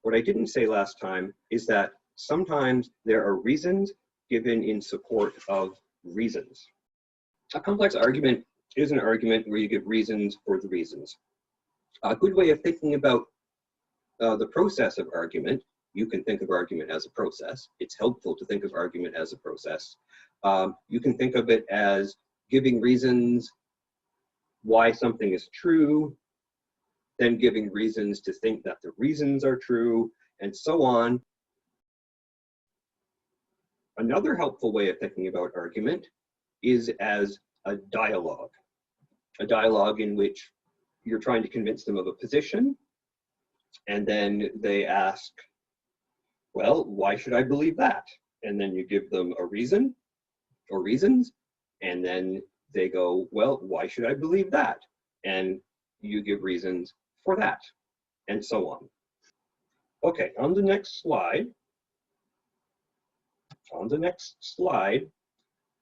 What I didn't say last time is that sometimes there are reasons given in support of reasons. A complex argument is an argument where you give reasons for the reasons. A good way of thinking about the process of argument, you can think of argument as a process. It's helpful to think of argument as a process. You can think of it as giving reasons why something is true, then giving reasons to think that the reasons are true, and so on. Another helpful way of thinking about argument is as a dialogue in which you're trying to convince them of a position, and then they ask, well, why should I believe that? And then you give them a reason or reasons, and then they go, well, why should I believe that? And you give reasons for that, and so on. Okay, on the next slide,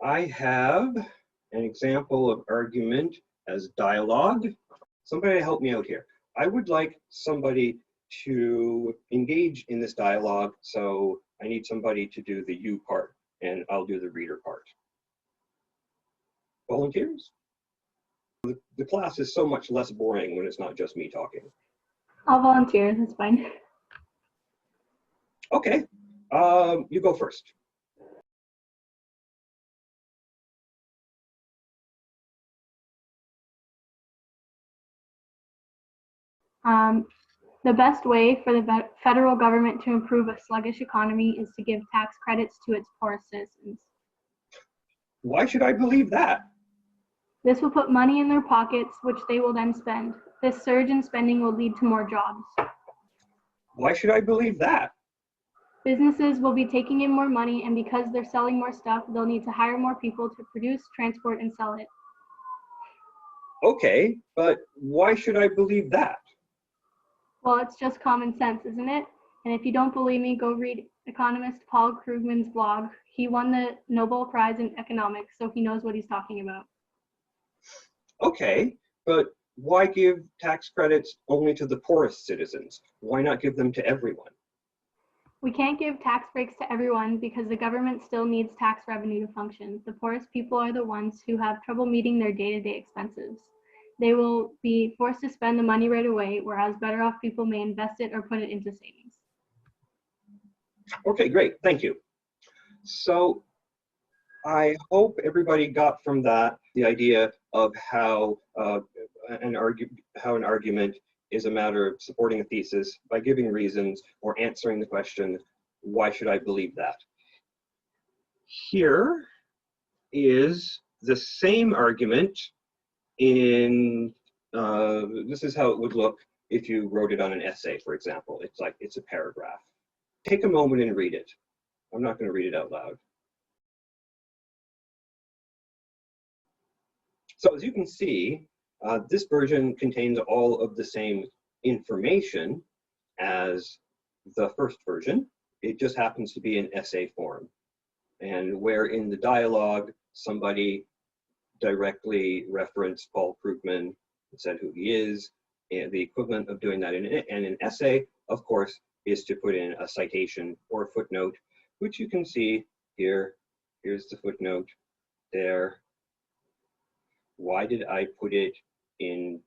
I have an example of argument as dialogue. Somebody help me out here. I would like somebody to engage in this dialogue, so I need somebody to do the you part, and I'll do the reader part. Volunteers? The class is so much less boring when it's not just me talking. I'll volunteer, that's fine. Okay, you go first. The best way for the federal government to improve a sluggish economy is to give tax credits to its poorest citizens. Why should I believe that? This will put money in their pockets, which they will then spend. This surge in spending will lead to more jobs. Why should I believe that? Businesses will be taking in more money, and because they're selling more stuff, they'll need to hire more people to produce, transport, and sell it. Okay, but why should I believe that? Well, it's just common sense, isn't it? And if you don't believe me, go read economist Paul Krugman's blog. He won the Nobel Prize in economics, so he knows what he's talking about. Okay, but why give tax credits only to the poorest citizens? Why not give them to everyone? We can't give tax breaks to everyone because the government still needs tax revenue to function. The poorest people are the ones who have trouble meeting their day-to-day expenses. They will be forced to spend the money right away, whereas better off people may invest it or put it into savings. Okay, great, thank you. So I hope everybody got from that the idea of how an argument is a matter of supporting a thesis by giving reasons or answering the question, why should I believe that? Here is the same argument in, this is how it would look if you wrote it on an essay, for example. It's a paragraph. Take a moment and read it. I'm not going to read it out loud. So as you can see, this version contains all of the same information as the first version. It just happens to be in essay form. And where in the dialogue, somebody directly referenced Paul Krugman and said who he is, and the equivalent of doing that in an essay, of course, is to put in a citation or a footnote, which you can see here. Here's the footnote there. Why did I put it in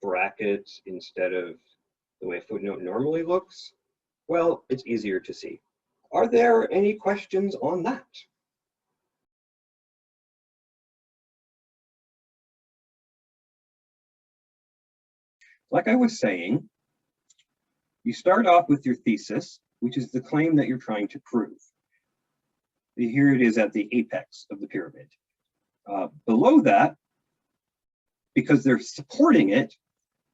brackets instead of the way a footnote normally looks? Well, it's easier to see. Are there any questions on that? Like I was saying, you start off with your thesis, which is the claim that you're trying to prove. Here it is at the apex of the pyramid. Below that, because they're supporting it,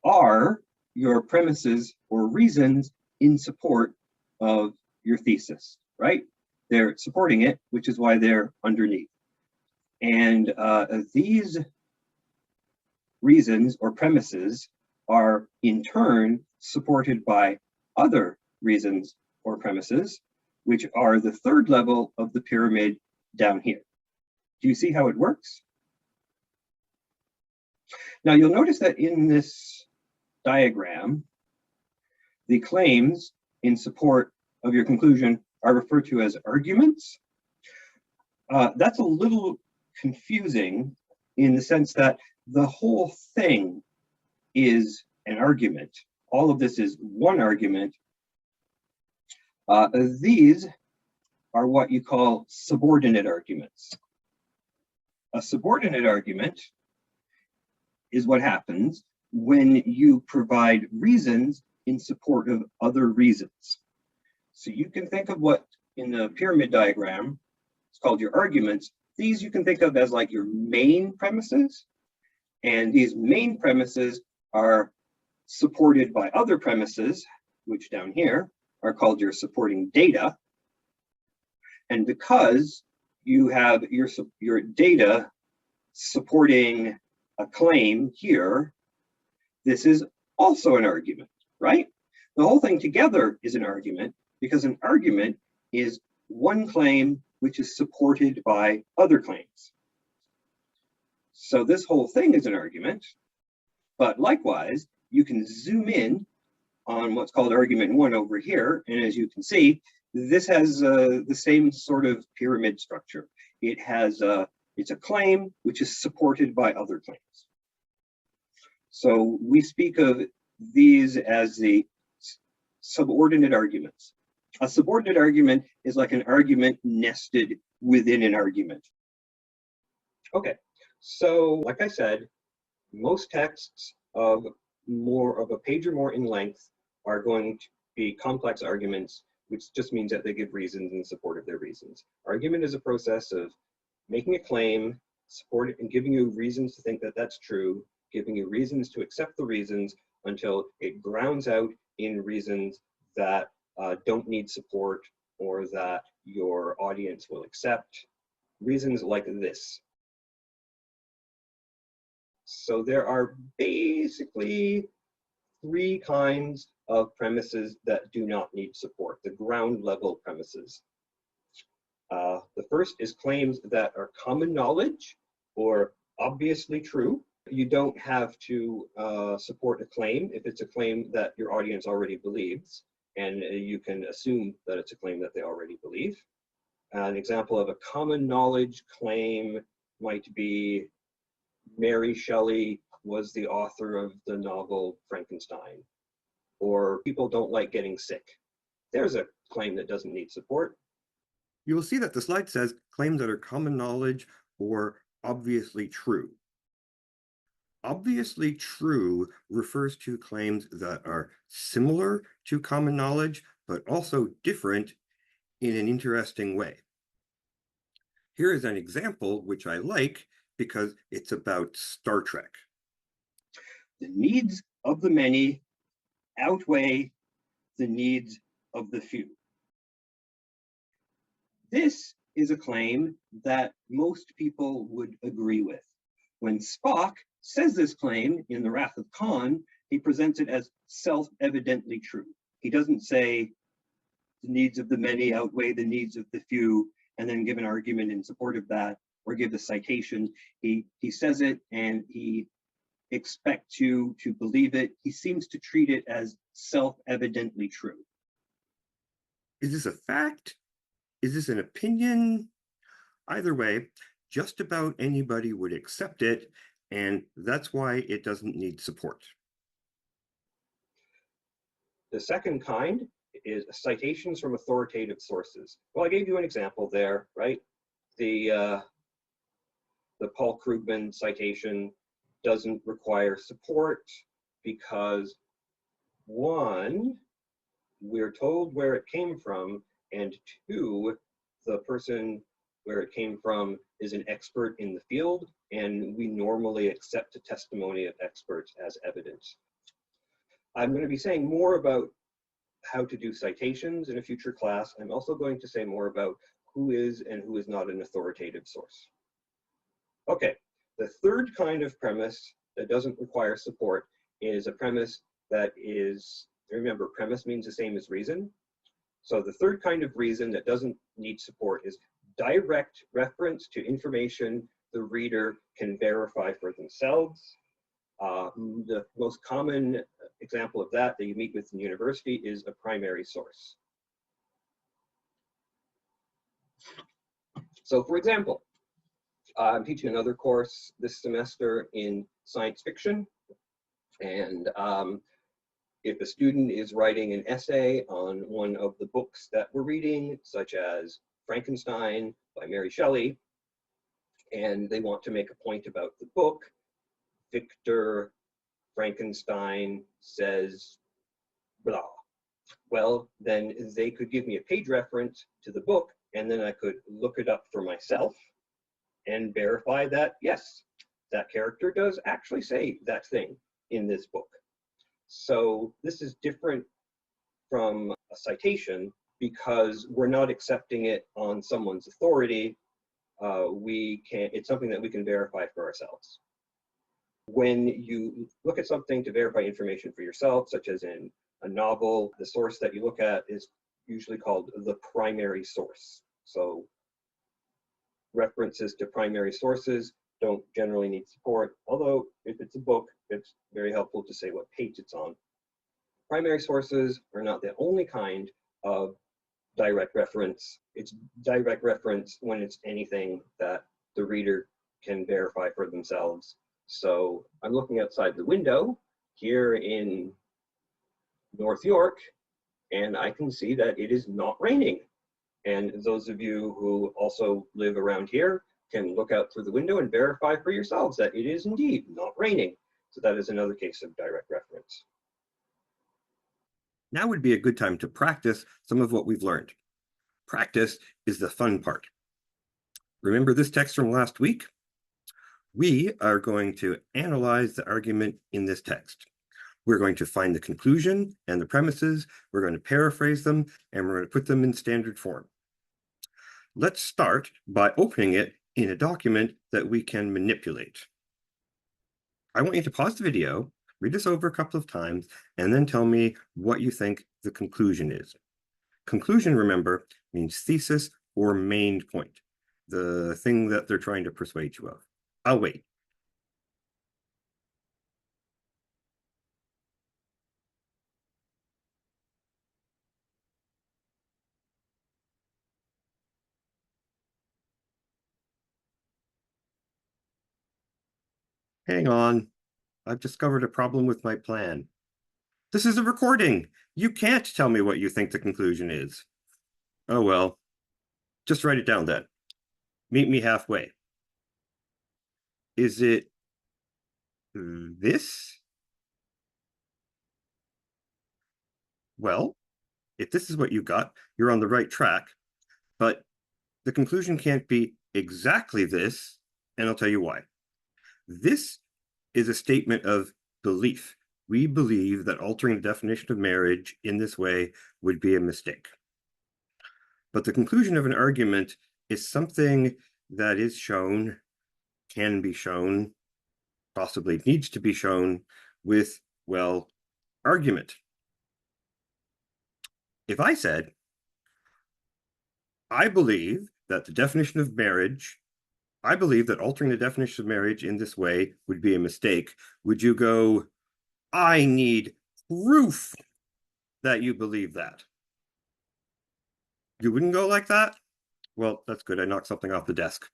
are your premises or reasons in support of your thesis, right? They're supporting it, which is why they're underneath. And these reasons or premises are in turn supported by other reasons or premises, which are the third level of the pyramid down here. Do you see how it works? Now you'll notice that in this diagram, the claims in support of your conclusion are referred to as arguments. That's a little confusing in the sense that the whole thing is an argument. All of this is one argument. These are what you call subordinate arguments. A subordinate argument is what happens when you provide reasons in support of other reasons. So you can think of what in the pyramid diagram, it's called your arguments. These you can think of as like your main premises. And these main premises are supported by other premises, which down here are called your supporting data. And because you have your data supporting a claim here, this is also an argument, right? The whole thing together is an argument because an argument is one claim which is supported by other claims. So this whole thing is an argument, but likewise, you can zoom in on what's called argument one over here. And as you can see, this has the same sort of pyramid structure. It has it's a claim which is supported by other claims. So we speak of these as the subordinate arguments. A subordinate argument is like an argument nested within an argument. Okay, so like I said, most texts of more of a page or more in length are going to be complex arguments, which just means that they give reasons in support of their reasons. Argument is a process of making a claim, support and giving you reasons to think that that's true, giving you reasons to accept the reasons until it grounds out in reasons that don't need support or that your audience will accept. Reasons like this. So there are basically three kinds of premises that do not need support, the ground level premises. The first is claims that are common knowledge or obviously true. You don't have to support a claim if it's a claim that your audience already believes, and you can assume that it's a claim that they already believe. An example of a common knowledge claim might be Mary Shelley was the author of the novel Frankenstein, or people don't like getting sick. There's a claim that doesn't need support. You will see that the slide says claims that are common knowledge or obviously true. Obviously true refers to claims that are similar to common knowledge, but also different in an interesting way. Here is an example which I like because it's about Star Trek. The needs of the many outweigh the needs of the few. This is a claim that most people would agree with. When Spock says this claim in The Wrath of Khan, he presents it as self-evidently true. He doesn't say the needs of the many outweigh the needs of the few and then give an argument in support of that or give a citation. He says it and he expects you to believe it. He seems to treat it as self-evidently true. Is this a fact? Is this an opinion? Either way, just about anybody would accept it, and that's why it doesn't need support. The second kind is citations from authoritative sources. Well, I gave you an example there, right? The Paul Krugman citation doesn't require support because, one, we're told where it came from, and two, the person where it came from is an expert in the field, and we normally accept the testimony of experts as evidence. I'm going to be saying more about how to do citations in a future class. I'm also going to say more about who is and who is not an authoritative source. Okay, the third kind of premise that doesn't require support is a premise that is, remember, premise means the same as reason. So the third kind of reason that doesn't need support is direct reference to information the reader can verify for themselves. The most common example of that you meet with in university is a primary source. So for example, I'm teaching another course this semester in science fiction, and if a student is writing an essay on one of the books that we're reading, such as Frankenstein by Mary Shelley, and they want to make a point about the book, Victor Frankenstein says blah. Well, then they could give me a page reference to the book, and then I could look it up for myself and verify that, yes, that character does actually say that thing in this book. So this is different from a citation because we're not accepting it on someone's authority. It's something that we can verify for ourselves. When you look at something to verify information for yourself, such as in a novel, the source that you look at is usually called the primary source. So references to primary sources don't generally need support, although if it's a book, it's very helpful to say what page it's on. Primary sources are not the only kind of direct reference. It's direct reference when it's anything that the reader can verify for themselves. So I'm looking outside the window here in North York, and I can see that it is not raining. And those of you who also live around here can look out through the window and verify for yourselves that it is indeed not raining. So that is another case of direct reference. Now would be a good time to practice some of what we've learned. Practice is the fun part. Remember this text from last week? We are going to analyze the argument in this text. We're going to find the conclusion and the premises, we're going to paraphrase them, and we're going to put them in standard form. Let's start by opening it in a document that we can manipulate. I want you to pause the video, read this over a couple of times, and then tell me what you think the conclusion is. Conclusion, remember, means thesis or main point, the thing that they're trying to persuade you of. I'll wait. Hang on, I've discovered a problem with my plan. This is a recording. You can't tell me what you think the conclusion is. Oh well, just write it down then. Meet me halfway. Is it this? Well, if this is what you got, you're on the right track, but the conclusion can't be exactly this, and I'll tell you why. This is a statement of belief. We believe that altering the definition of marriage in this way would be a mistake. But the conclusion of an argument is something that is shown, can be shown, possibly needs to be shown with, well, argument. If I said, I believe that the definition of marriage, I believe that altering the definition of marriage in this way would be a mistake, would you go, I need proof that you believe that? You wouldn't go like that? Well, that's good. I knocked something off the desk.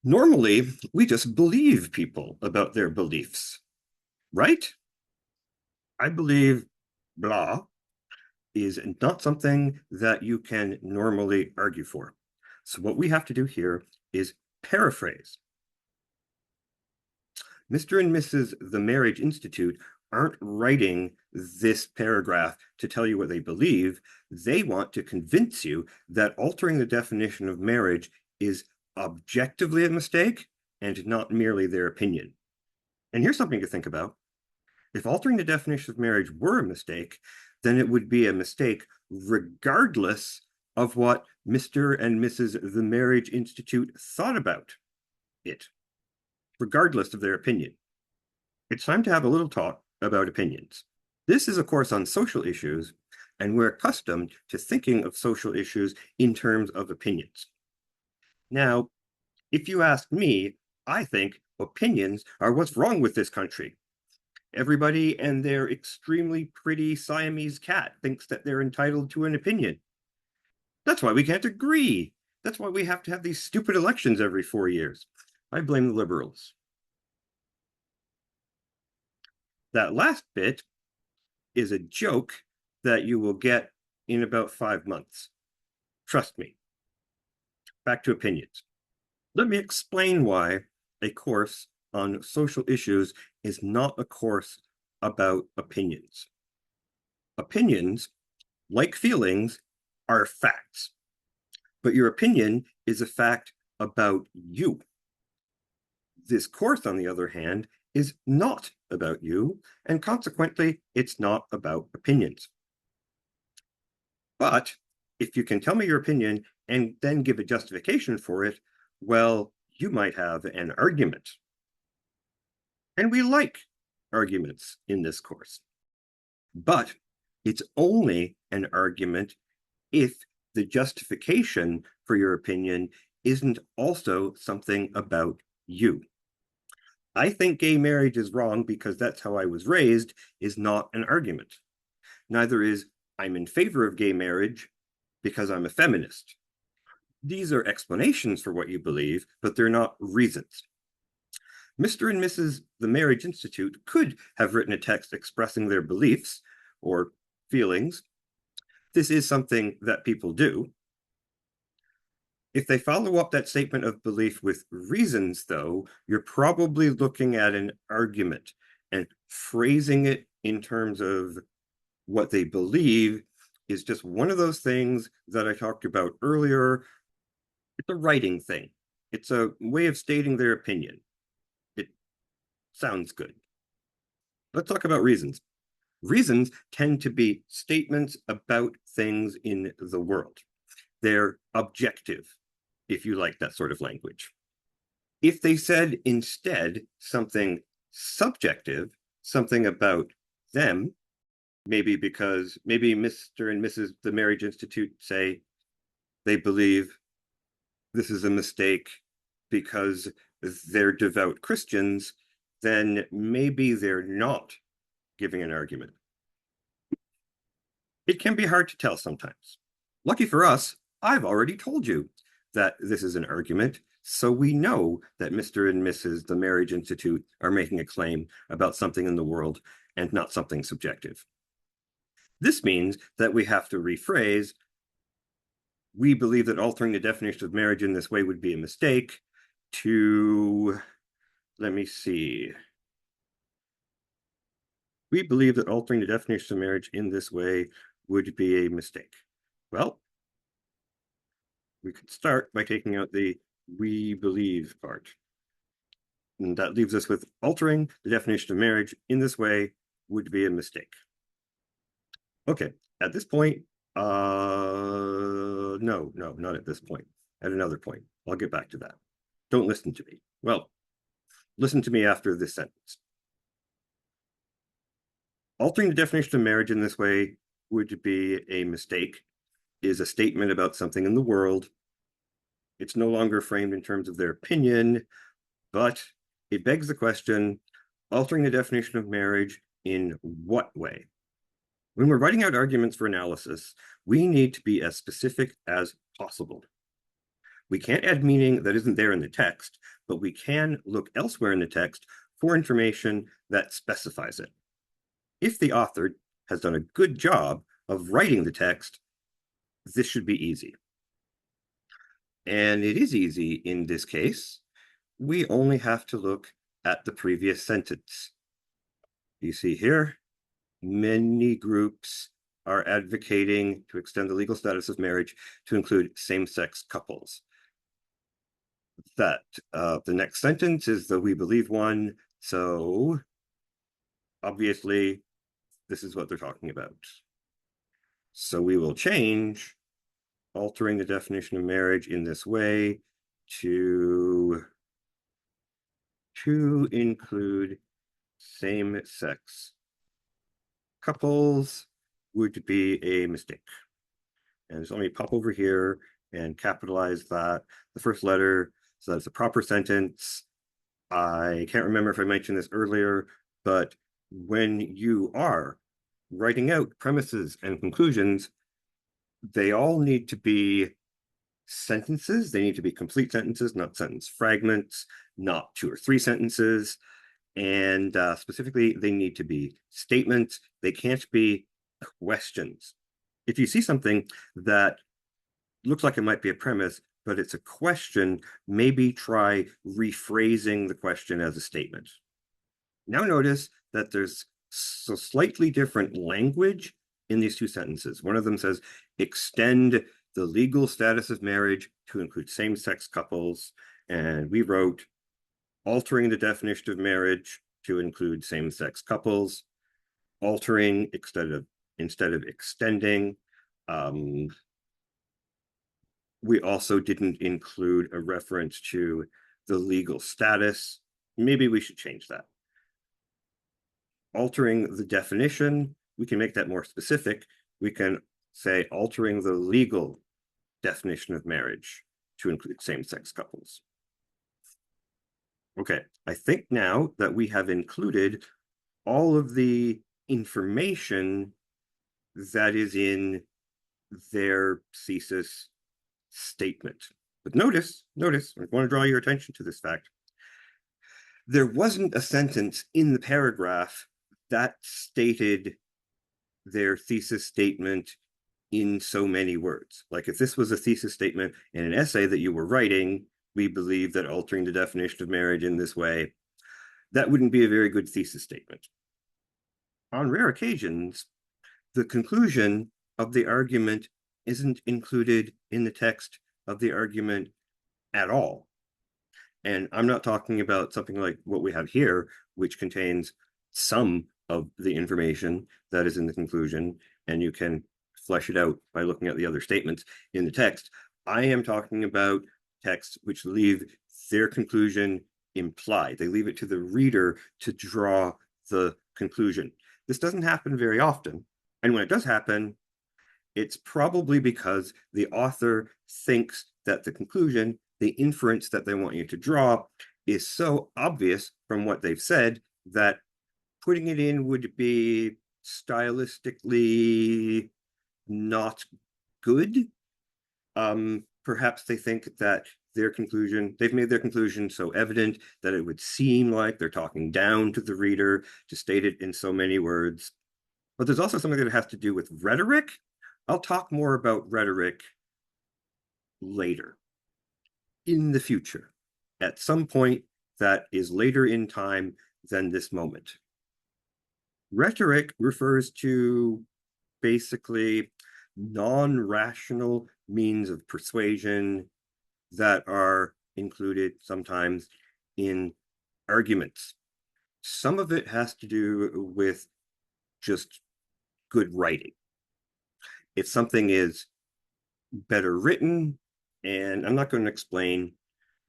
Normally, we just believe people about their beliefs, right? I believe blah is not something that you can normally argue for. So what we have to do here is paraphrase. Mr. and Mrs. The Marriage Institute aren't writing this paragraph to tell you what they believe. They want to convince you that altering the definition of marriage is objectively a mistake and not merely their opinion. And here's something to think about. If altering the definition of marriage were a mistake, then it would be a mistake regardless of what Mr. and Mrs. The Marriage Institute thought about it, regardless of their opinion. It's time to have a little talk about opinions. This is a course on social issues, and we're accustomed to thinking of social issues in terms of opinions. Now, if you ask me, I think opinions are what's wrong with this country. Everybody and their extremely pretty Siamese cat thinks that they're entitled to an opinion. That's why we can't agree. That's why we have to have these stupid elections every 4 years. I blame the liberals. That last bit is a joke that you will get in about 5 months. Trust me. Back to opinions. Let me explain why a course on social issues is not a course about opinions. Opinions, like feelings, are facts. But your opinion is a fact about you. This course, on the other hand, is not about you, and consequently, it's not about opinions. But if you can tell me your opinion and then give a justification for it, well, you might have an argument. And we like arguments in this course. But it's only an argument if the justification for your opinion isn't also something about you. I think gay marriage is wrong because that's how I was raised is not an argument. Neither is I'm in favor of gay marriage because I'm a feminist. These are explanations for what you believe, but they're not reasons. Mr. and Mrs. The Marriage Institute could have written a text expressing their beliefs or feelings. This is something that people do. If they follow up that statement of belief with reasons, though, you're probably looking at an argument, and phrasing it in terms of what they believe is just one of those things that I talked about earlier. It's a writing thing. It's a way of stating their opinion. It sounds good. Let's talk about reasons. Reasons tend to be statements about things in the world. They're objective, if you like that sort of language. If they said instead something subjective, something about them, maybe Mr. and Mrs. The Marriage Institute say they believe this is a mistake because they're devout Christians, then maybe they're not giving an argument. It can be hard to tell sometimes. Lucky for us, I've already told you that this is an argument, so we know that Mr. and Mrs. The Marriage Institute are making a claim about something in the world and not something subjective. This means that we have to rephrase, we believe that altering the definition of marriage in this way would be a mistake, to, let me see. We believe that altering the definition of marriage in this way would be a mistake. Well, we could start by taking out the we believe part. And that leaves us with altering the definition of marriage in this way would be a mistake. Okay, at this point, no, not at this point. At another point. I'll get back to that. Don't listen to me. Well, listen to me after this sentence. Altering the definition of marriage in this way would be a mistake is a statement about something in the world. It's no longer framed in terms of their opinion, but it begs the question, altering the definition of marriage in what way? When we're writing out arguments for analysis, we need to be as specific as possible. We can't add meaning that isn't there in the text, but we can look elsewhere in the text for information that specifies it. If the author has done a good job of writing the text, this should be easy. And it is easy in this case. We only have to look at the previous sentence. You see here, many groups are advocating to extend the legal status of marriage to include same-sex couples. That the next sentence is the we believe one, so obviously this is what they're talking about. So we will change altering the definition of marriage in this way to include same-sex couples would be a mistake. And so let me pop over here and capitalize that, the first letter, so that's a proper sentence. I can't remember if I mentioned this earlier, but when you are writing out premises and conclusions, they all need to be sentences. They need to be complete sentences, not sentence fragments, not 2 or 3 sentences. And specifically, they need to be statements. They can't be questions. If you see something that looks like it might be a premise, but it's a question, maybe try rephrasing the question as a statement. Now notice that there's so slightly different language in these 2 sentences. One of them says, extend the legal status of marriage to include same-sex couples. And we wrote, altering the definition of marriage to include same-sex couples, altering instead of extending. We also didn't include a reference to the legal status. Maybe we should change that. Altering the definition, we can make that more specific. We can say altering the legal definition of marriage to include same-sex couples. Okay, I think now that we have included all of the information that is in their thesis statement. But notice, I want to draw your attention to this fact. There wasn't a sentence in the paragraph that stated their thesis statement in so many words. Like if this was a thesis statement in an essay that you were writing, we believe that altering the definition of marriage in this way, that wouldn't be a very good thesis statement. On rare occasions, the conclusion of the argument isn't included in the text of the argument at all. And I'm not talking about something like what we have here, which contains some of the information that is in the conclusion, and you can flesh it out by looking at the other statements in the text. I am talking about texts which leave their conclusion implied. They leave it to the reader to draw the conclusion. This doesn't happen very often. And when it does happen, it's probably because the author thinks that the conclusion, the inference that they want you to draw, is so obvious from what they've said that putting it in would be stylistically not good. Perhaps they think that they've made their conclusion so evident that it would seem like they're talking down to the reader to state it in so many words. But there's also something that has to do with rhetoric. I'll talk more about rhetoric later, in the future, at some point that is later in time than this moment. Rhetoric refers to basically non-rational means of persuasion that are included sometimes in arguments. Some of it has to do with just good writing. If something is better written, and I'm not going to explain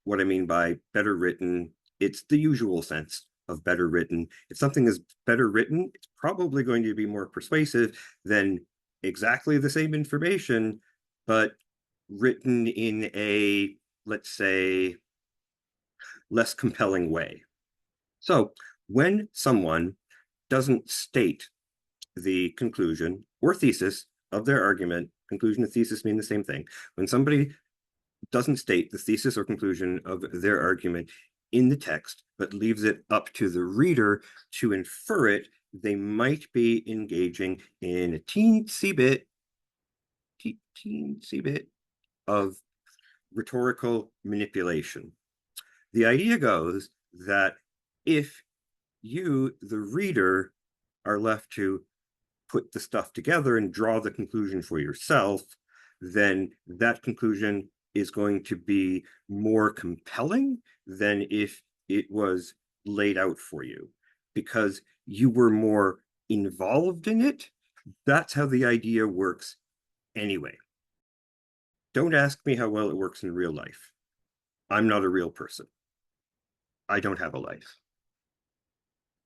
what I mean by better written, it's the usual sense of better written. If something is better written, it's probably going to be more persuasive than exactly the same information, but written in a, let's say, less compelling way. So when someone doesn't state the conclusion or thesis of their argument, conclusion and thesis mean the same thing. When somebody doesn't state the thesis or conclusion of their argument in the text, but leaves it up to the reader to infer it, they might be engaging in a teensy bit of rhetorical manipulation. The idea goes that if you, the reader, are left to put the stuff together and draw the conclusion for yourself, then that conclusion is going to be more compelling than if it was laid out for you, because you were more involved in it. That's how the idea works anyway. Don't ask me how well it works in real life. I'm not a real person. I don't have a life.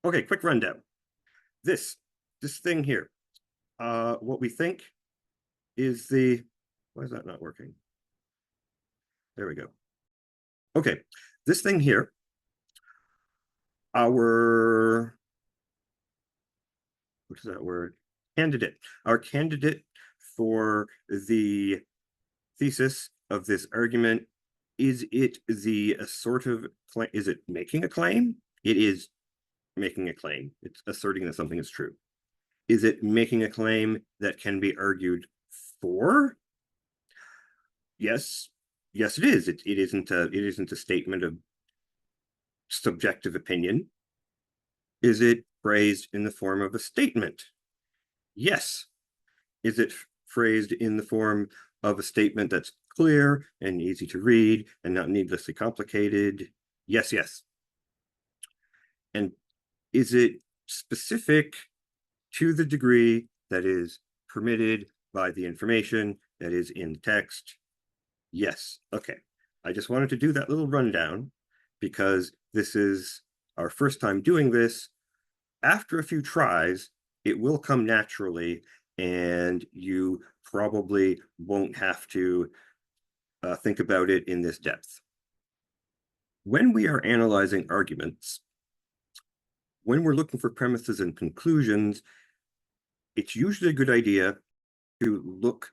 Okay, quick rundown. This thing here, what we think is why is that not working? There we go. Okay, this thing here, our what is that word? Candidate. Our candidate for the thesis of this argument, is it the assertive claim? Is it making a claim? It is making a claim. It's asserting that something is true. Is it making a claim that can be argued for? Yes. Yes, it is. It isn't a statement of subjective opinion. Is it phrased in the form of a statement? Yes. Is it phrased in the form of a statement that's clear and easy to read and not needlessly complicated? Yes, yes. And is it specific to the degree that is permitted by the information that is in the text? Yes. Okay. I just wanted to do that little rundown because this is our first time doing this. After a few tries, it will come naturally, and you probably won't have to think about it in this depth. When we are analyzing arguments, when we're looking for premises and conclusions, it's usually a good idea to look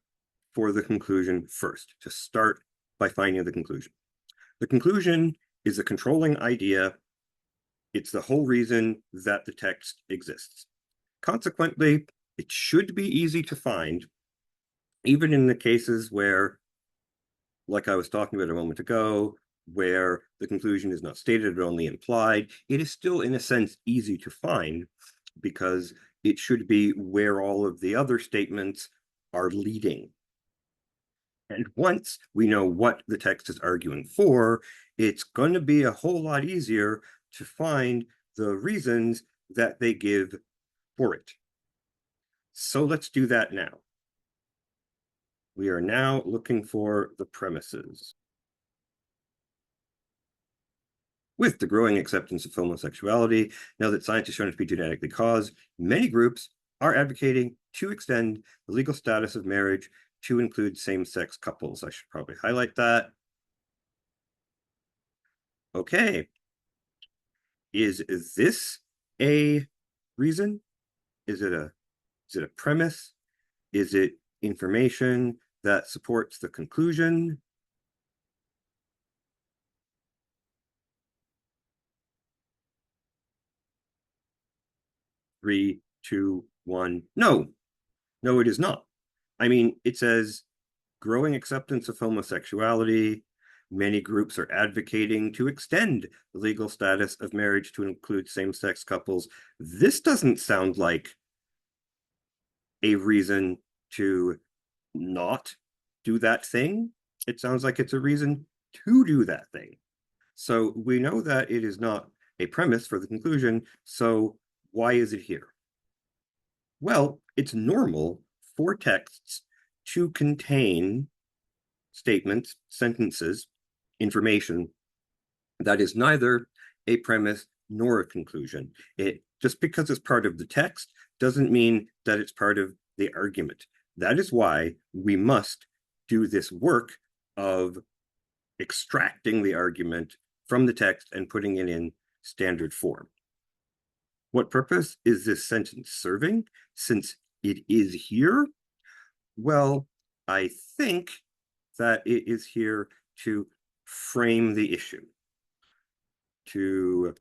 for the conclusion first, to start by finding the conclusion. The conclusion is a controlling idea. It's the whole reason that the text exists. Consequently, it should be easy to find, even in the cases where, like I was talking about a moment ago, where the conclusion is not stated or only implied. It is still, in a sense, easy to find because it should be where all of the other statements are leading. And once we know what the text is arguing for, it's going to be a whole lot easier to find the reasons that they give for it. So let's do that now. We are now looking for the premises. With the growing acceptance of homosexuality, now that science has shown it to be genetically caused, many groups are advocating to extend the legal status of marriage to include same-sex couples. I should probably highlight that. Okay. Is this a reason? Is it a premise? Is it information that supports the conclusion? 3, 2, 1. No, it is not. I mean, it says growing acceptance of homosexuality. Many groups are advocating to extend the legal status of marriage to include same-sex couples. This doesn't sound like a reason to not do that thing. It sounds like it's a reason to do that thing. So we know that it is not a premise for the conclusion. So why is it here? Well, it's normal for texts to contain statements, sentences, information that is neither a premise nor a conclusion. It just because it's part of the text doesn't mean that it's part of the argument. That is why we must do this work of extracting the argument from the text and putting it in standard form. What purpose is this sentence serving since it is here? Well, I think that it is here to frame the issue, to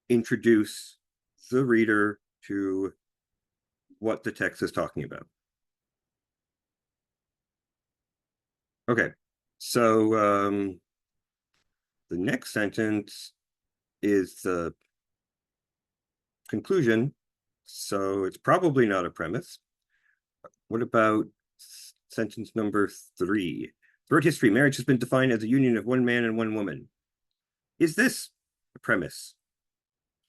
introduce the reader to what the text is talking about. Okay, so the next sentence is the conclusion, so it's probably not a premise. What about sentence number 3? Throughout history, marriage has been defined as a union of one man and one woman. Is this a premise?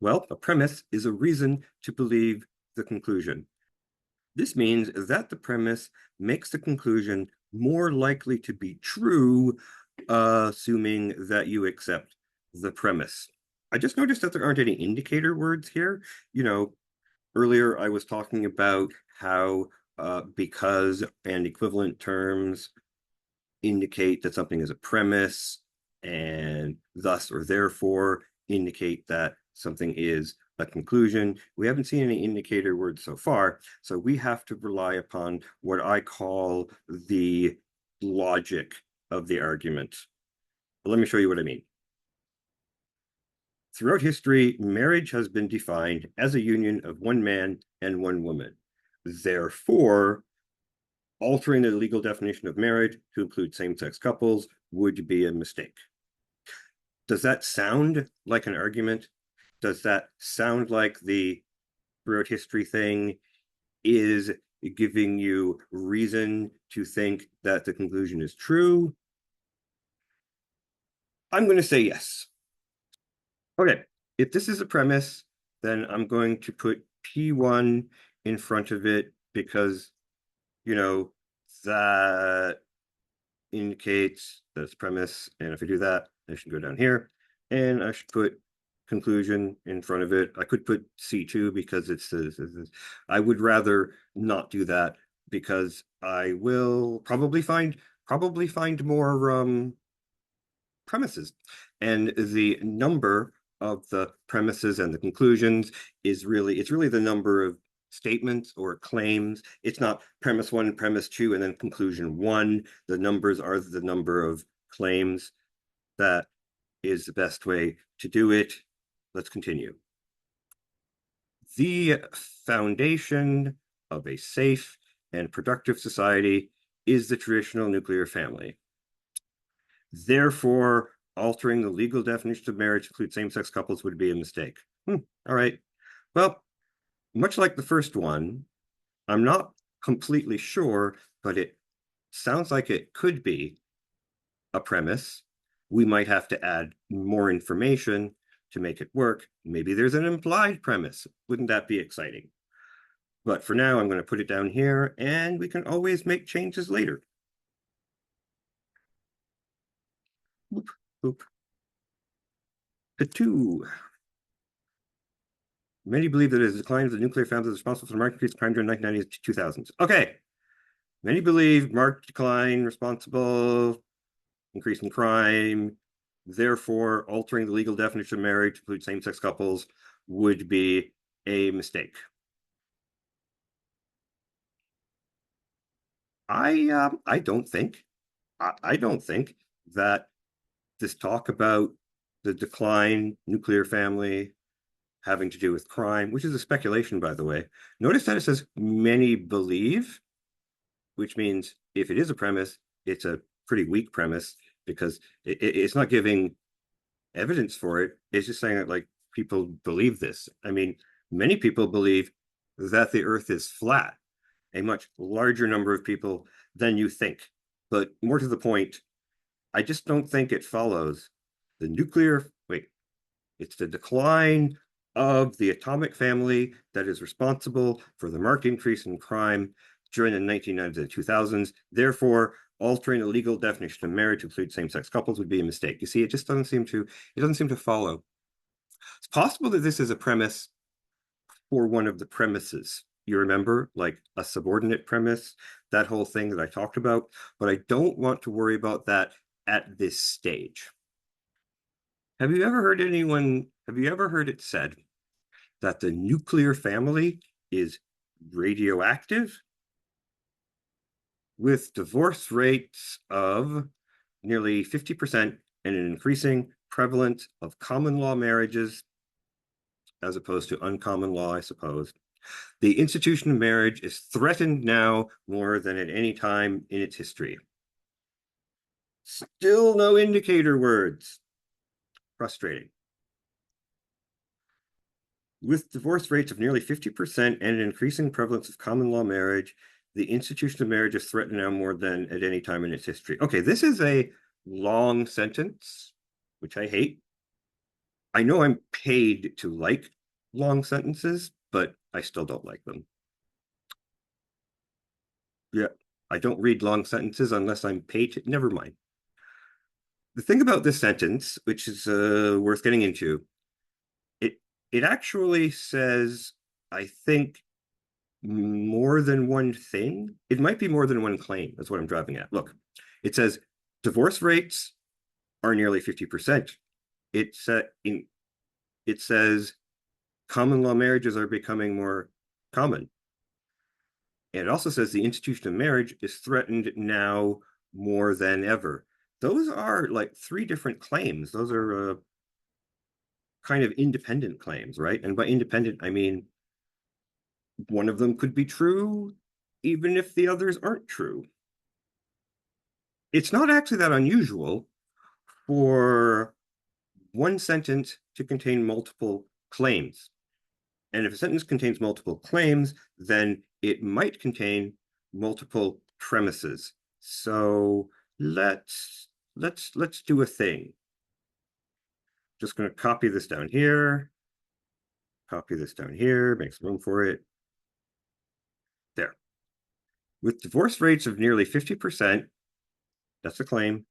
Well, a premise is a reason to believe the conclusion. This means that the premise makes the conclusion more likely to be true, assuming that you accept the premise. I just noticed that there aren't any indicator words here. You know, earlier I was talking about how because and equivalent terms indicate that something is a premise and thus or therefore indicate that something is a conclusion. We haven't seen any indicator words so far, so we have to rely upon what I call the logic of the argument. But let me show you what I mean. Throughout history, marriage has been defined as a union of one man and one woman. Therefore, altering the legal definition of marriage to include same-sex couples would be a mistake. Does that sound like an argument? Does that sound like the throughout history thing is giving you reason to think that the conclusion is true? I'm going to say yes. Okay, if this is a premise, then I'm going to put P1 in front of it because, that indicates that it's premise. And if I do that, I should go down here and I should put conclusion in front of it. I could put C2 because I would rather not do that because I will probably find more premises. And the number of the premises and the conclusions it's really the number of statements or claims. It's not premise one, premise two, and then conclusion one. The numbers are the number of claims. That is the best way to do it. Let's continue. The foundation of a safe and productive society is the traditional nuclear family. Therefore, altering the legal definition of marriage to include same-sex couples would be a mistake. All right. Well, much like the first one, I'm not completely sure, but it sounds like it could be a premise. We might have to add more information to make it work. Maybe there's an implied premise. Wouldn't that be exciting? But for now, I'm going to put it down here, and we can always make changes later. Boop, boop. Two. Many believe that it is the decline of the nuclear family responsible for the marked increase of crime during the 1990s to 2000s. Okay. Many believe marked decline responsible, increase in crime. Therefore, altering the legal definition of marriage to include same-sex couples would be a mistake. I don't think that this talk about the decline nuclear family having to do with crime, which is a speculation, by the way. Notice that it says many believe, which means if it is a premise, it's a pretty weak premise because it's not giving evidence for it. It's just saying that like people believe this. I mean, many people believe that the earth is flat, a much larger number of people than you think. But more to the point, I just don't think it follows the it's the decline of the atomic family that is responsible for the marked increase in crime during the 1990s and 2000s. Therefore, altering the legal definition of marriage to include same-sex couples would be a mistake. You see, it just doesn't seem to follow. It's possible that this is a premise for one of the premises. You remember, like a subordinate premise, that whole thing that I talked about, but I don't want to worry about that at this stage. Have you ever heard it said that the nuclear family is radioactive? With divorce rates of nearly 50% and an increasing prevalence of common law marriages, as opposed to uncommon law, I suppose, the institution of marriage is threatened now more than at any time in its history. Still no indicator words. Frustrating. With divorce rates of nearly 50% and an increasing prevalence of common law marriage, the institution of marriage is threatened now more than at any time in its history. Okay, this is a long sentence, which I hate. I know I'm paid to like long sentences, but I still don't like them. Yeah, I don't read long sentences unless I'm paid to. Never mind. The thing about this sentence, which is worth getting into, it actually says, I think, more than one thing. It might be more than one claim. That's what I'm driving at. Look, it says divorce rates are nearly 50%. It says common law marriages are becoming more common. And it also says the institution of marriage is threatened now more than ever. Those are like three different claims. Those are kind of independent claims, right? And by independent, I mean one of them could be true, even if the others aren't true. It's not actually that unusual for one sentence to contain multiple claims. And if a sentence contains multiple claims, then it might contain multiple premises. So let's do a thing. Just going to copy this down here, copy this down here, make some room for it. There. With divorce rates of nearly 50%, that's a claim,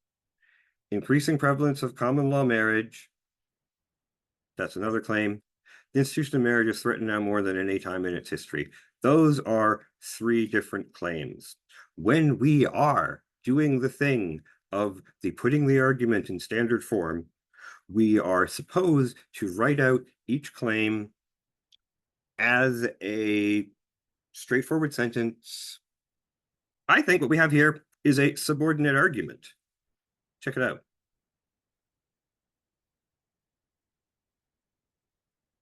increasing prevalence of common law marriage, that's another claim. The institution of marriage is threatened now more than any time in its history. Those are three different claims. When we are doing the thing of putting the argument in standard form, we are supposed to write out each claim as a straightforward sentence. I think what we have here is a subordinate argument. Check it out.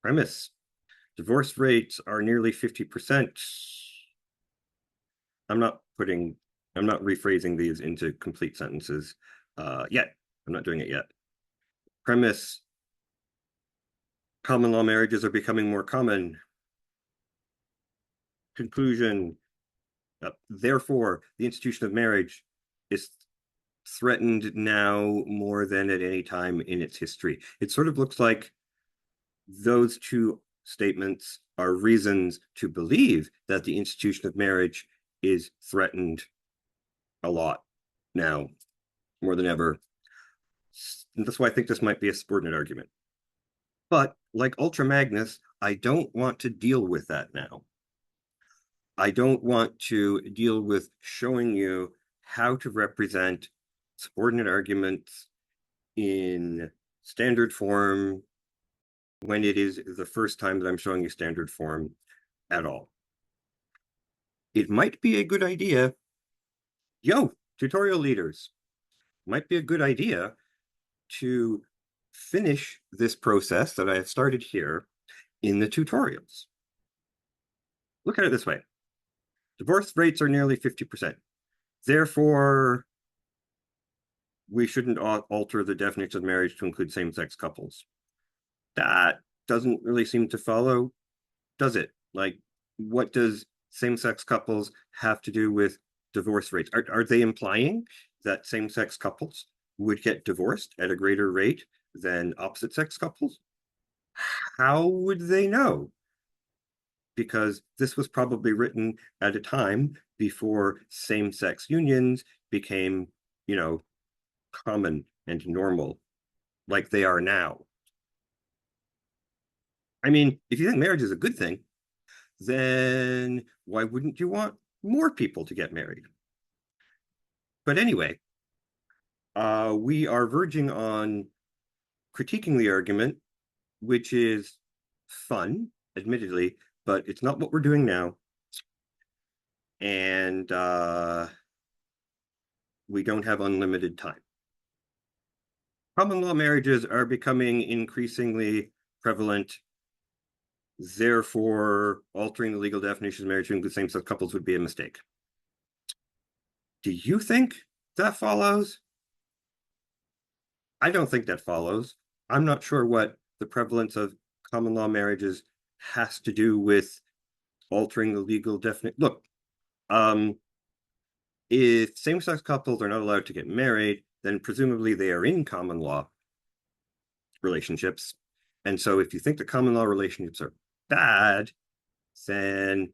Premise: divorce rates are nearly 50%. I'm not rephrasing these into complete sentences yet. I'm not doing it yet. Premise: common law marriages are becoming more common. Conclusion: therefore, the institution of marriage is threatened now more than at any time in its history. It sort of looks like those two statements are reasons to believe that the institution of marriage is threatened a lot now, more than ever. And that's why I think this might be a subordinate argument. But like Ultra Magnus, I don't want to deal with that now. I don't want to deal with showing you how to represent subordinate arguments in standard form when it is the first time that I'm showing you standard form at all. It might be a good idea, tutorial leaders, might be a good idea to finish this process that I have started here in the tutorials. Look at it this way. Divorce rates are nearly 50%. Therefore, we shouldn't alter the definition of marriage to include same-sex couples. That doesn't really seem to follow, does it? Like, what does same-sex couples have to do with divorce rates? Are they implying that same-sex couples would get divorced at a greater rate than opposite-sex couples? How would they know? Because this was probably written at a time before same-sex unions became, common and normal like they are now. I mean, if you think marriage is a good thing, then why wouldn't you want more people to get married? But anyway, we are verging on critiquing the argument, which is fun, admittedly, but it's not what we're doing now. And we don't have unlimited time. Common law marriages are becoming increasingly prevalent. Therefore, altering the legal definition of marriage to include same-sex couples would be a mistake. Do you think that follows? I don't think that follows. I'm not sure what the prevalence of common law marriages has to do with altering the legal definition. Look, if same-sex couples are not allowed to get married, then presumably they are in common law relationships. And so if you think the common law relationships are bad, then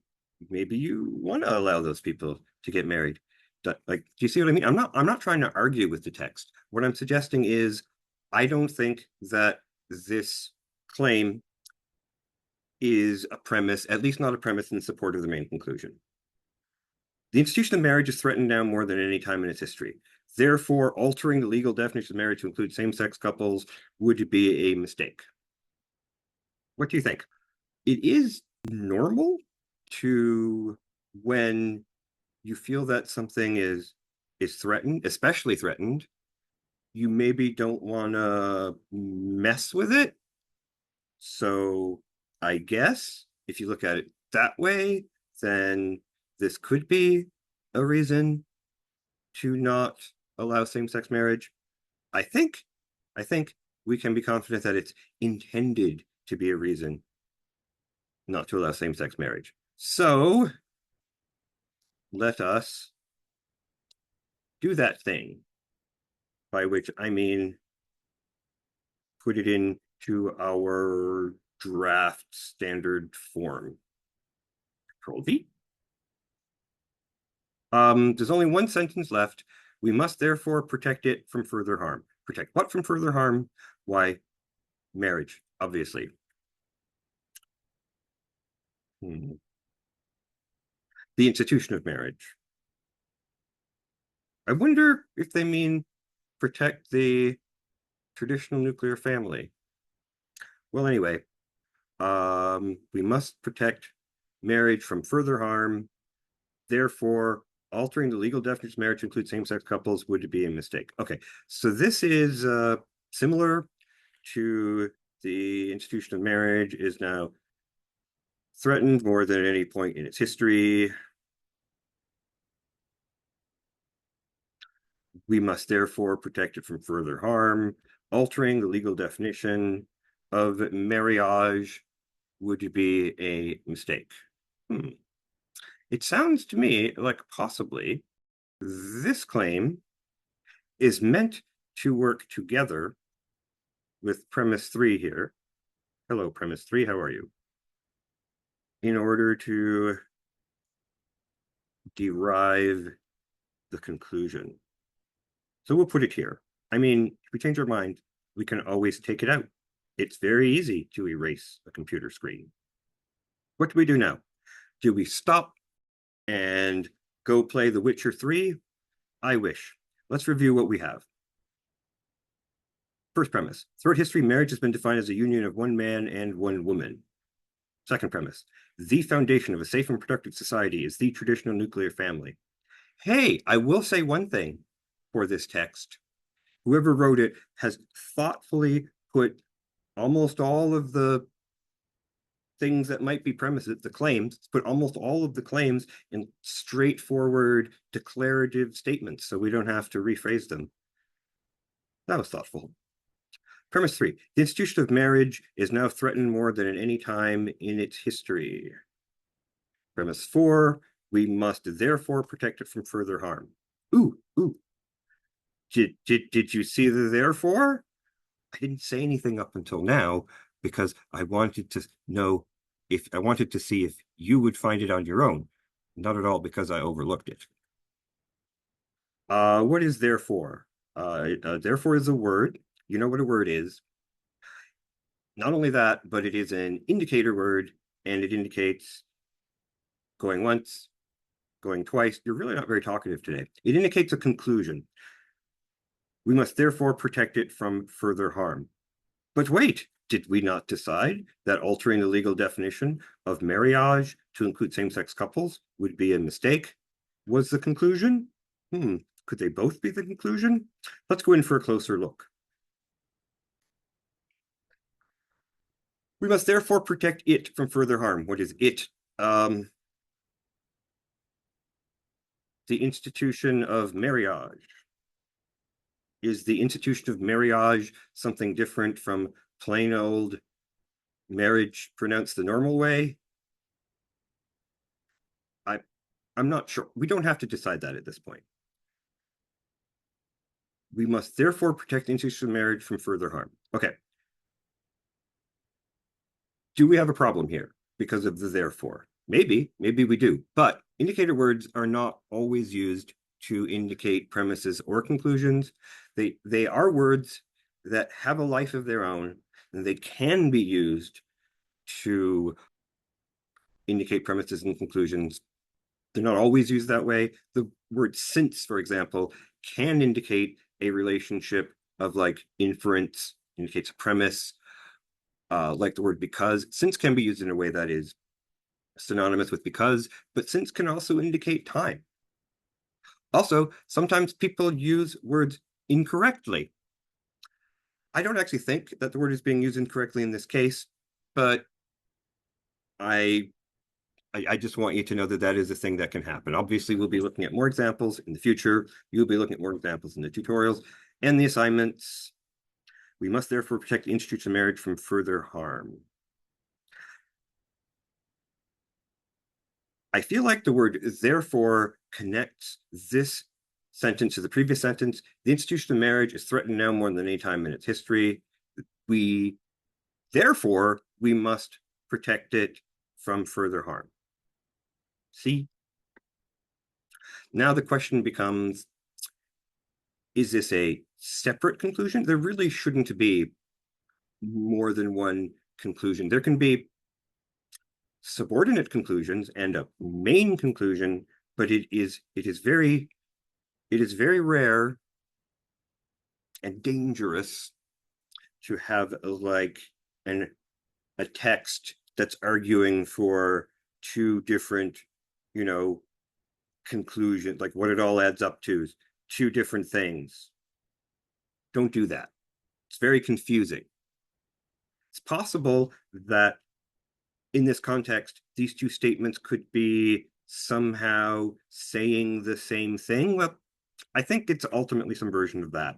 maybe you want to allow those people to get married. Like, do you see what I mean? I'm not trying to argue with the text. What I'm suggesting is I don't think that this claim is a premise, at least not a premise in support of the main conclusion. The institution of marriage is threatened now more than any time in its history. Therefore, altering the legal definition of marriage to include same-sex couples would be a mistake. What do you think? it is normal to, when you feel that something is threatened, especially threatened, you maybe don't want to mess with it. So I guess if you look at it that way, then this could be a reason to not allow same-sex marriage. I think we can be confident that it's intended to be a reason not to allow same-sex marriage. So let us do that thing, by which I mean put it into our draft standard form. Control V. There's only one sentence left. We must therefore protect it from further harm. Protect what from further harm? Why, marriage, obviously. The institution of marriage. I wonder if they mean protect the traditional nuclear family. Well, anyway, we must protect marriage from further harm. Therefore, altering the legal definition of marriage to include same-sex couples would be a mistake. Okay, so this is similar to the institution of marriage is now threatened more than at any point in its history. We must therefore protect it from further harm. Altering the legal definition of marriage would be a mistake. It sounds to me like possibly this claim is meant to work together with premise 3 here. Hello, premise 3, how are you? In order to derive the conclusion. So we'll put it here. I mean, if we change our mind, we can always take it out. It's very easy to erase a computer screen. What do we do now? Do we stop and go play The Witcher 3? I wish. Let's review what we have. First premise, throughout history, marriage has been defined as a union of one man and one woman. Second premise, the foundation of a safe and productive society is the traditional nuclear family. Hey, I will say one thing for this text. Whoever wrote it has thoughtfully put almost all of the things that might be premises, the claims, put almost all of the claims in straightforward declarative statements so we don't have to rephrase them. That was thoughtful. Premise 3, the institution of marriage is now threatened more than at any time in its history. Premise 4, we must therefore protect it from further harm. Ooh. Did you see the therefore? I didn't say anything up until now because I wanted to know if I wanted to see if you would find it on your own, not at all because I overlooked it. What is therefore? Therefore is a word. You know what a word is. Not only that, but it is an indicator word, and it indicates going once, going twice. You're really not very talkative today. It indicates a conclusion. We must therefore protect it from further harm. But wait, did we not decide that altering the legal definition of marriage to include same-sex couples would be a mistake? Was the conclusion? Could they both be the conclusion? Let's go in for a closer look. We must therefore protect it from further harm. What is it? The institution of marriage. Is the institution of marriage something different from plain old marriage pronounced the normal way? I'm not sure. We don't have to decide that at this point. We must therefore protect the institution of marriage from further harm. Okay. Do we have a problem here because of the therefore? Maybe we do. But indicator words are not always used to indicate premises or conclusions. They are words that have a life of their own, and they can be used to indicate premises and conclusions. They're not always used that way. The word since, for example, can indicate a relationship of like inference, indicates a premise. like the word because. Since can be used in a way that is synonymous with because, but since can also indicate time. Also, sometimes people use words incorrectly. I don't actually think that the word is being used incorrectly in this case, but I just want you to know that that is a thing that can happen. Obviously, we'll be looking at more examples in the future. You'll be looking at more examples in the tutorials and the assignments. We must therefore protect the institutes of marriage from further harm. I feel like the word therefore connects this sentence to the previous sentence. The institution of marriage is threatened now more than any time in its history. Therefore, we must protect it from further harm. See? Now the question becomes, is this a separate conclusion? There really shouldn't be more than one conclusion. There can be subordinate conclusions and a main conclusion, but it is very rare and dangerous to have like a text that's arguing for two different, you know, conclusions, like what it all adds up to is two different things. Don't do that. It's very confusing. It's possible that in this context, these two statements could be somehow saying the same thing. Well, I think it's ultimately some version of that.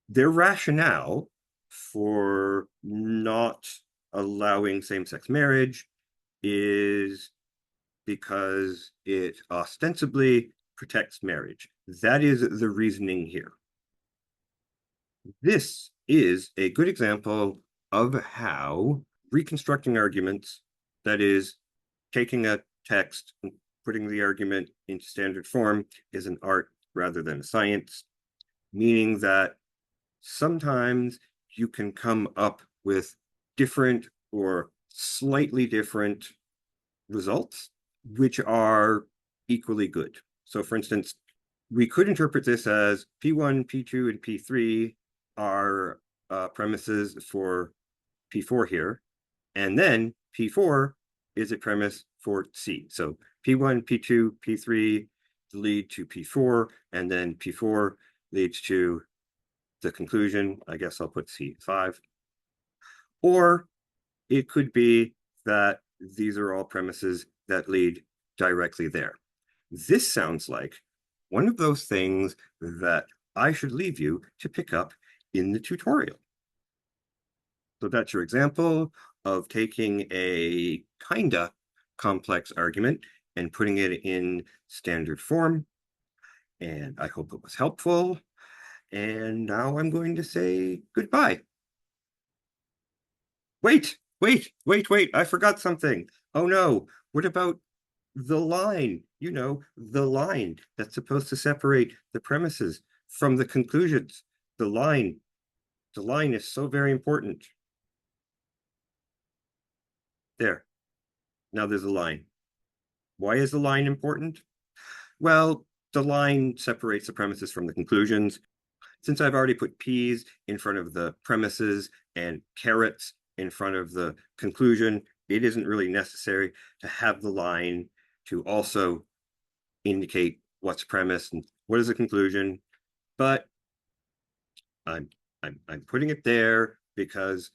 Their rationale for not allowing same-sex marriage is because it ostensibly protects marriage. That is the reasoning here. This is a good example of how reconstructing arguments, that is, taking a text and putting the argument into standard form, is an art rather than a science, meaning that sometimes you can come up with different or slightly different results, which are equally good. So for instance, we could interpret this as P1, P2, and P3 are premises for P4 here, and then P4 is a premise for C. So P1, P2, P3 lead to P4, and then P4 leads to the conclusion. I guess I'll put C5. Or it could be that these are all premises that lead directly there. This sounds like one of those things that I should leave you to pick up in the tutorial. So that's your example of taking a kinda complex argument and putting it in standard form. And I hope it was helpful. And now I'm going to say goodbye. Wait, I forgot something. Oh no, what about the line? You know, the line that's supposed to separate the premises from the conclusions. The line is so very important. There, now there's a line. Why is the line important? Well, the line separates the premises from the conclusions. Since I've already put P's in front of the premises and carrots in front of the conclusion, it isn't really necessary to have the line to also indicate what's premise and what is the conclusion. But I'm putting it there because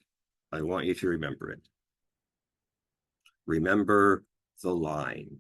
I want you to remember it. Remember the line.